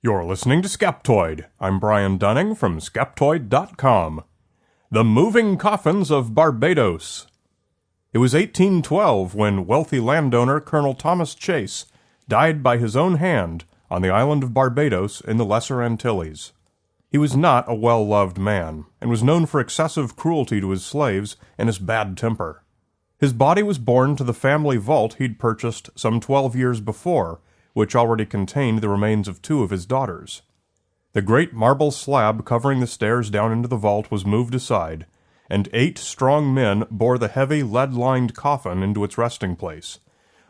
You're listening to Skeptoid. I'm Brian Dunning from Skeptoid.com. The Moving Coffins of Barbados. It was 1812 when wealthy landowner Colonel Thomas Chaise died by his own hand on the island of Barbados in the Lesser Antilles. He was not a well-loved man, and was known for excessive cruelty to his slaves and his bad temper. His body was borne to the family vault he'd purchased some 12 years before, which already contained the remains of two of his daughters. The great marble slab covering the stairs down into the vault was moved aside, and 8 strong men bore the heavy lead-lined coffin into its resting place.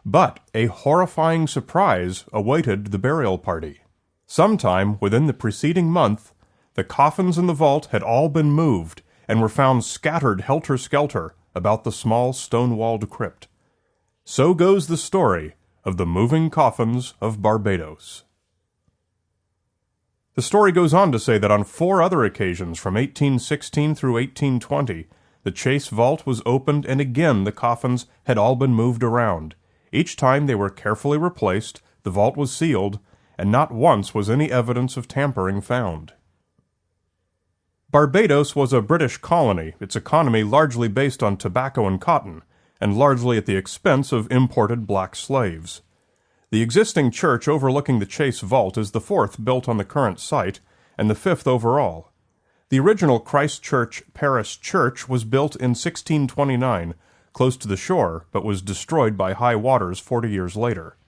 But a horrifying surprise awaited the burial party. Sometime within the preceding month, the coffins in the vault had all been moved and were found scattered helter-skelter about the small stone-walled crypt. So goes the story of the moving coffins of Barbados. The story goes on to say that on 4 other occasions from 1816 through 1820, the Chaise Vault was opened and again the coffins had all been moved around. Each time they were carefully replaced, the vault was sealed, and not once was any evidence of tampering found. Barbados was a British colony, its economy largely based on tobacco and cotton, and largely at the expense of imported black slaves. The existing church overlooking the Chaise Vault is the 4th built on the current site, and the 5th overall. The original Christchurch parish church was built in 1629, close to the shore, but was destroyed by high waters 40 years later.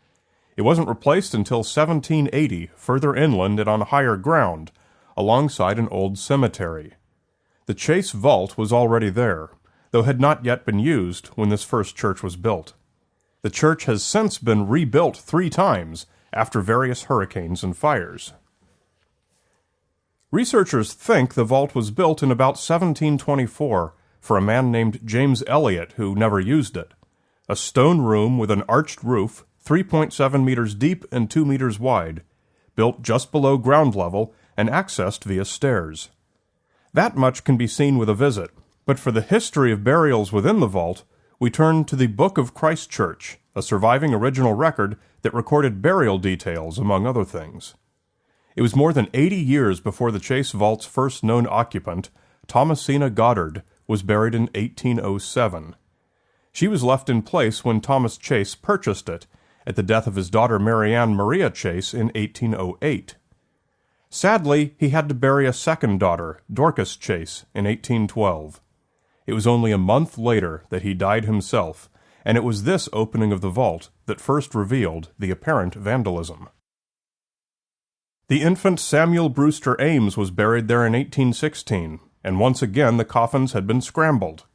It wasn't replaced until 1780, further inland and on higher ground, alongside an old cemetery. The Chaise Vault was already there, though had not yet been used when this first church was built. The church has since been rebuilt 3 times after various hurricanes and fires. Researchers think the vault was built in about 1724 for a man named James Elliot who never used it. A stone room with an arched roof, 3.7 meters deep and 2 meters wide, built just below ground level and accessed via stairs. That much can be seen with a visit, but for the history of burials within the vault, we turn to the Book of Christchurch, a surviving original record that recorded burial details, among other things. It was more than 80 years before the Chaise Vault's first known occupant, Thomasina Goddard, was buried in 1807. She was left in place when Thomas Chaise purchased it, at the death of his daughter Marianne Maria Chaise in 1808. Sadly, he had to bury a second daughter, Dorcas Chaise, in 1812. It was only a month later that he died himself, and it was this opening of the vault that first revealed the apparent vandalism. The infant Samuel Brewster Ames was buried there in 1816, and once again the coffins had been scrambled.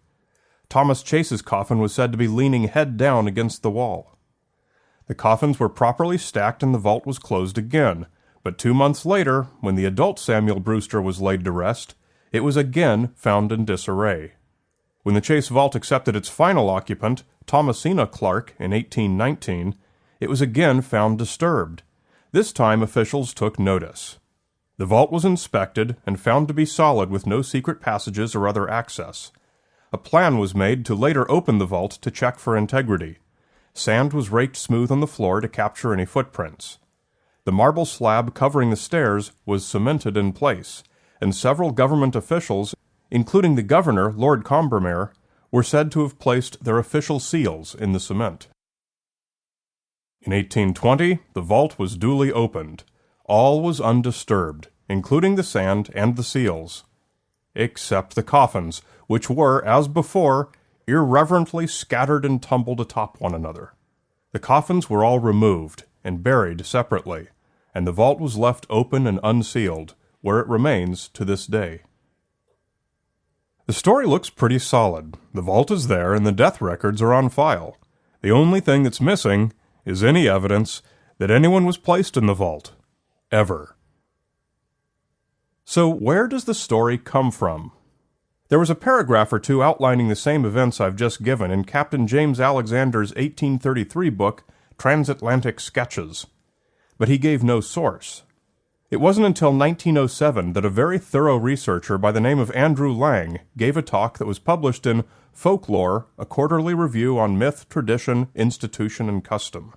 Thomas Chaise's coffin was said to be leaning head down against the wall. The coffins were properly stacked and the vault was closed again, but 2 months later, when the adult Samuel Brewster was laid to rest, it was again found in disarray. When the Chaise Vault accepted its final occupant, Thomasina Clark, in 1819, it was again found disturbed. This time officials took notice. The vault was inspected and found to be solid with no secret passages or other access. A plan was made to later open the vault to check for integrity. Sand was raked smooth on the floor to capture any footprints. The marble slab covering the stairs was cemented in place, and several government officials, including the governor, Lord Combermere, were said to have placed their official seals in the cement. In 1820, the vault was duly opened. All was undisturbed, including the sand and the seals, except the coffins, which were, as before, irreverently scattered and tumbled atop one another. The coffins were all removed and buried separately, and the vault was left open and unsealed, where it remains to this day. The story looks pretty solid. The vault is there and the death records are on file. The only thing that's missing is any evidence that anyone was placed in the vault. Ever. So where does the story come from? There was a paragraph or two outlining the same events I've just given in Captain James Alexander's 1833 book, Transatlantic Sketches, but he gave no source. It wasn't until 1907 that a very thorough researcher by the name of Andrew Lang gave a talk that was published in Folklore, a quarterly review on myth, tradition, institution, and custom.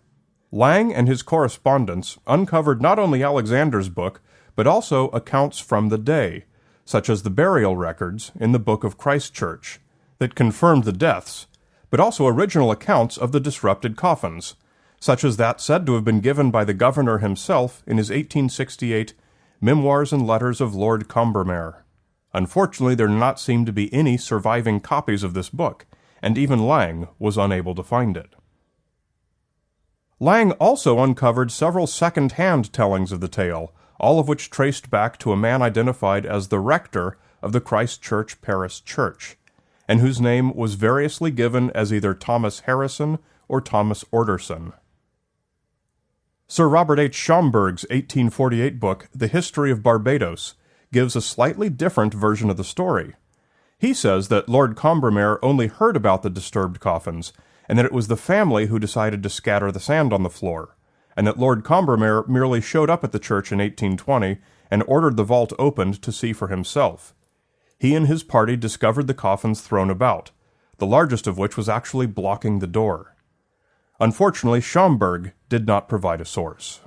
Lang and his correspondents uncovered not only Alexander's book, but also accounts from the day, such as the burial records in the Book of Christchurch, that confirmed the deaths, but also original accounts of the disrupted coffins, such as that said to have been given by the governor himself in his 1868 Memoirs and Letters of Lord Combermere. Unfortunately, there do not seem to be any surviving copies of this book, and even Lang was unable to find it. Lang also uncovered several second-hand tellings of the tale, all of which traced back to a man identified as the rector of the Christchurch Parish Church, and whose name was variously given as either Thomas Harrison or Thomas Orderson. Sir Robert H. Schomburg's 1848 book, The History of Barbados, gives a slightly different version of the story. He says that Lord Combermere only heard about the disturbed coffins, and that it was the family who decided to scatter the sand on the floor, and that Lord Combermere merely showed up at the church in 1820 and ordered the vault opened to see for himself. He and his party discovered the coffins thrown about, the largest of which was actually blocking the door. Unfortunately, Schomburg did not provide a source.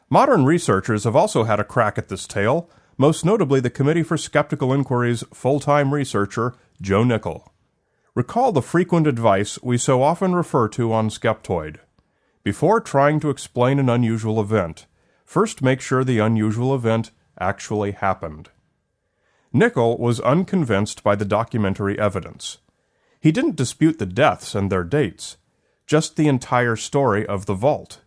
Modern researchers have also had a crack at this tale, most notably the Committee for Skeptical Inquiry's full-time researcher, Joe Nickell. Recall the frequent advice we so often refer to on Skeptoid. Before trying to explain an unusual event, first make sure the unusual event actually happened. Nickell was unconvinced by the documentary evidence. He didn't dispute the deaths and their dates, just the entire story of the vault.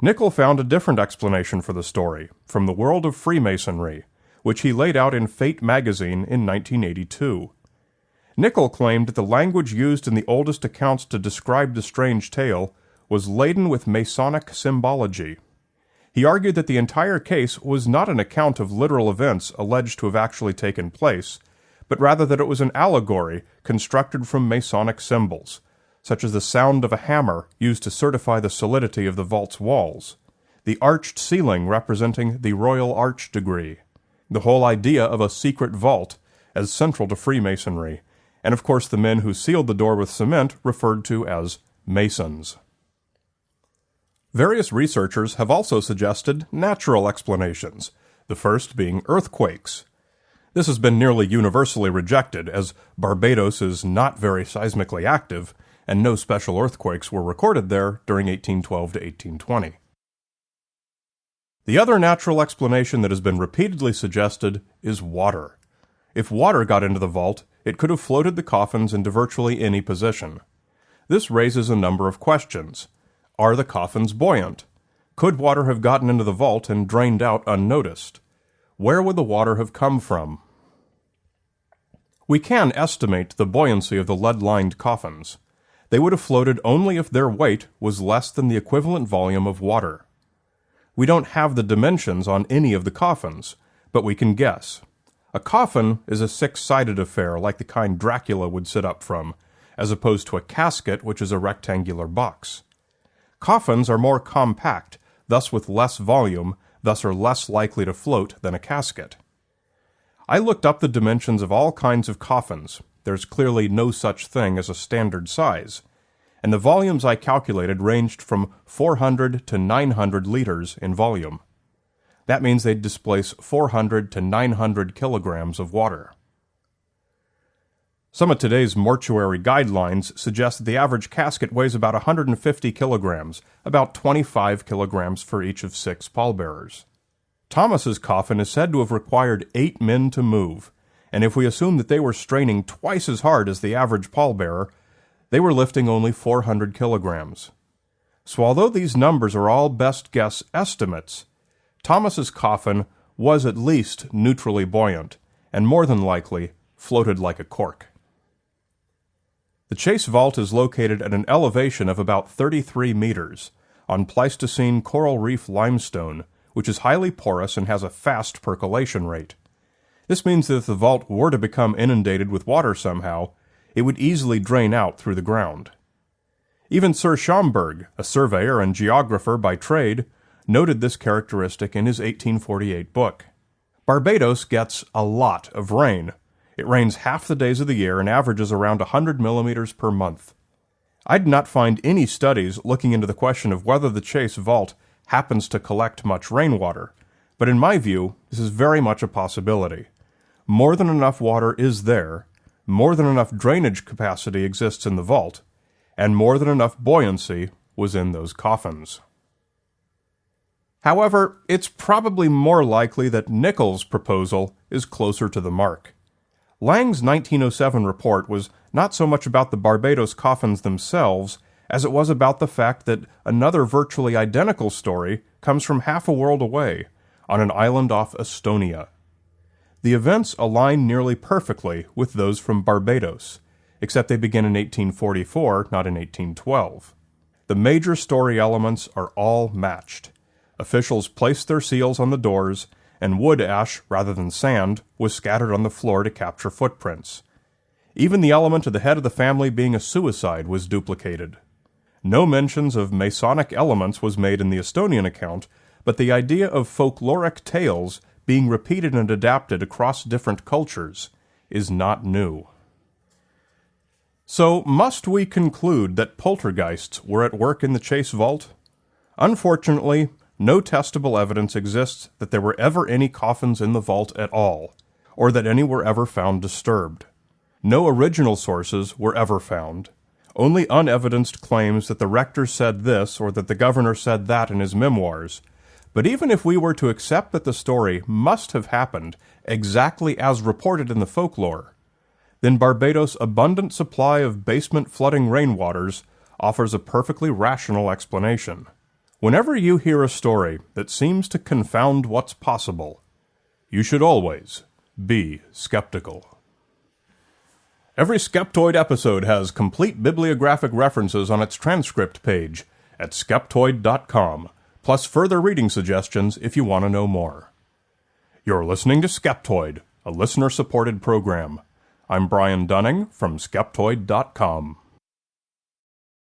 Nickell found a different explanation for the story, from the world of Freemasonry, which he laid out in Fate magazine in 1982. Nickell claimed that the language used in the oldest accounts to describe the strange tale was laden with Masonic symbology. He argued that the entire case was not an account of literal events alleged to have actually taken place, but rather that it was an allegory constructed from Masonic symbols, such as the sound of a hammer used to certify the solidity of the vault's walls, the arched ceiling representing the Royal Arch degree, the whole idea of a secret vault as central to Freemasonry, and of course the men who sealed the door with cement referred to as Masons. Various researchers have also suggested natural explanations, the first being earthquakes. This has been nearly universally rejected, as Barbados is not very seismically active, and no special earthquakes were recorded there during 1812 to 1820. The other natural explanation that has been repeatedly suggested is water. If water got into the vault, it could have floated the coffins into virtually any position. This raises a number of questions. Are the coffins buoyant? Could water have gotten into the vault and drained out unnoticed? Where would the water have come from? We can estimate the buoyancy of the lead-lined coffins. They would have floated only if their weight was less than the equivalent volume of water. We don't have the dimensions on any of the coffins, but we can guess. A coffin is a six-sided affair like the kind Dracula would sit up from, as opposed to a casket, which is a rectangular box. Coffins are more compact, thus with less volume, thus are less likely to float than a casket. I looked up the dimensions of all kinds of coffins. There's clearly no such thing as a standard size, and the volumes I calculated ranged from 400 to 900 liters in volume. That means they'd displace 400 to 900 kilograms of water. Some of today's mortuary guidelines suggest that the average casket weighs about 150 kilograms, about 25 kilograms for each of 6 pallbearers. Thomas's coffin is said to have required 8 men to move, and if we assume that they were straining twice as hard as the average pallbearer, they were lifting only 400 kilograms. So although these numbers are all best guess estimates, Thomas's coffin was at least neutrally buoyant, and more than likely floated like a cork. The Chaise Vault is located at an elevation of about 33 meters, on Pleistocene coral reef limestone, which is highly porous and has a fast percolation rate. This means that if the vault were to become inundated with water somehow, it would easily drain out through the ground. Even Sir Schomburg, a surveyor and geographer by trade, noted this characteristic in his 1848 book. Barbados gets a lot of rain. It rains half the days of the year and averages around 100 millimeters per month. I did not find any studies looking into the question of whether the Chaise Vault happens to collect much rainwater, but in my view, this is very much a possibility. More than enough water is there, more than enough drainage capacity exists in the vault, and more than enough buoyancy was in those coffins. However, it's probably more likely that Nichols' proposal is closer to the mark. Lang's 1907 report was not so much about the Barbados coffins themselves as it was about the fact that another virtually identical story comes from half a world away, on an island off Estonia. The events align nearly perfectly with those from Barbados, except they begin in 1844, not in 1812. The major story elements are all matched. Officials placed their seals on the doors, and wood ash, rather than sand, was scattered on the floor to capture footprints. Even the element of the head of the family being a suicide was duplicated. No mentions of Masonic elements was made in the Estonian account, but the idea of folkloric tales being repeated and adapted across different cultures is not new. So, must we conclude that poltergeists were at work in the Chaise Vault? Unfortunately, no testable evidence exists that there were ever any coffins in the vault at all, or that any were ever found disturbed. No original sources were ever found. Only unevidenced claims that the rector said this or that the governor said that in his memoirs. But even if we were to accept that the story must have happened exactly as reported in the folklore, then Barbados' abundant supply of basement flooding rainwaters offers a perfectly rational explanation. Whenever you hear a story that seems to confound what's possible, you should always be skeptical. Every Skeptoid episode has complete bibliographic references on its transcript page at skeptoid.com, plus further reading suggestions if you want to know more. You're listening to Skeptoid, a listener-supported program. I'm Brian Dunning from skeptoid.com.